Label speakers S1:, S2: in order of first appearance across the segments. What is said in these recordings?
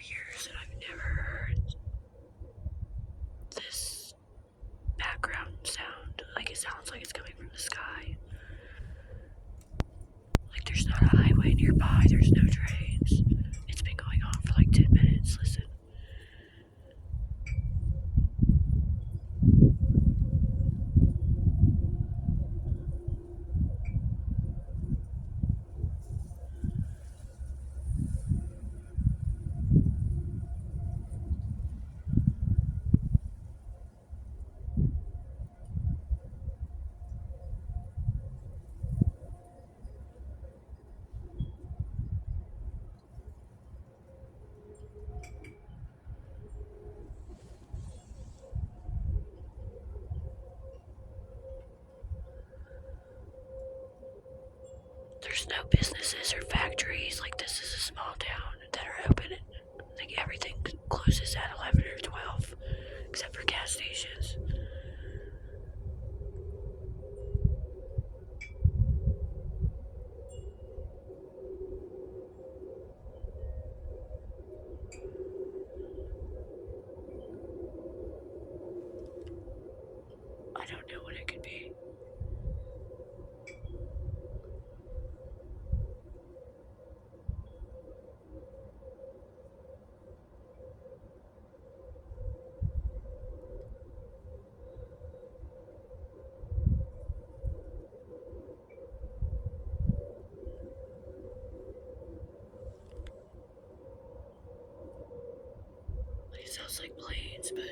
S1: years and I've never heard this background sound. Like, it sounds like it's coming from the sky. Like, there's not a highway nearby, there's no trains. It's been going on for like 10 minutes. Listen. There's no businesses or factories. Like, this is a small town that are open. Like, everything closes at 11 or 12, except for gas stations. I don't know what it could be. Like, it sounds like planes, but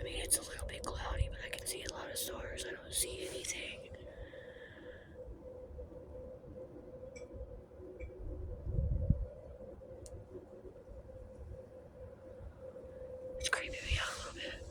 S1: I mean, it's a little bit cloudy, but I can see a lot of stars. I don't see anything. It's creeping me out a little bit.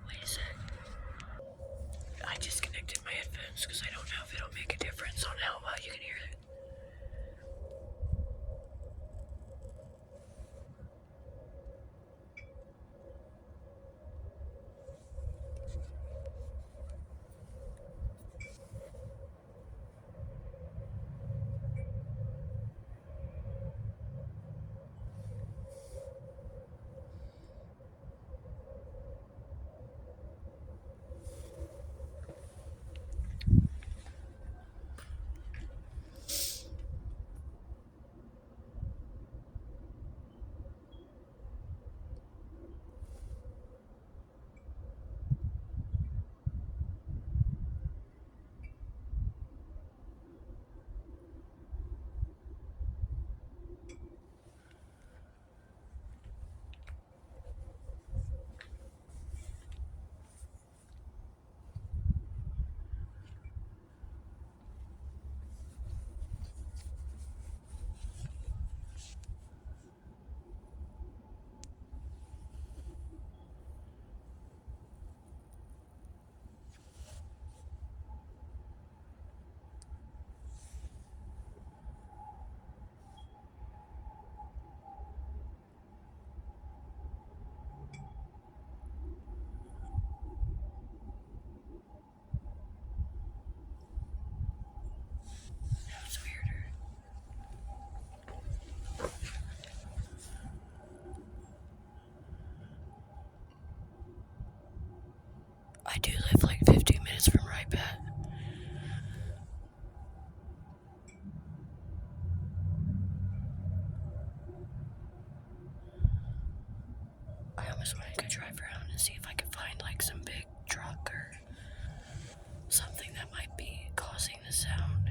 S1: Wait a sec. I disconnected my headphones because I don't know if it'll make a difference on how well you can hear it. That was weirder. I do live like 15 minutes from Ripet. I almost want to go drive around and see if I can find like some big truck or something that might be causing the sound.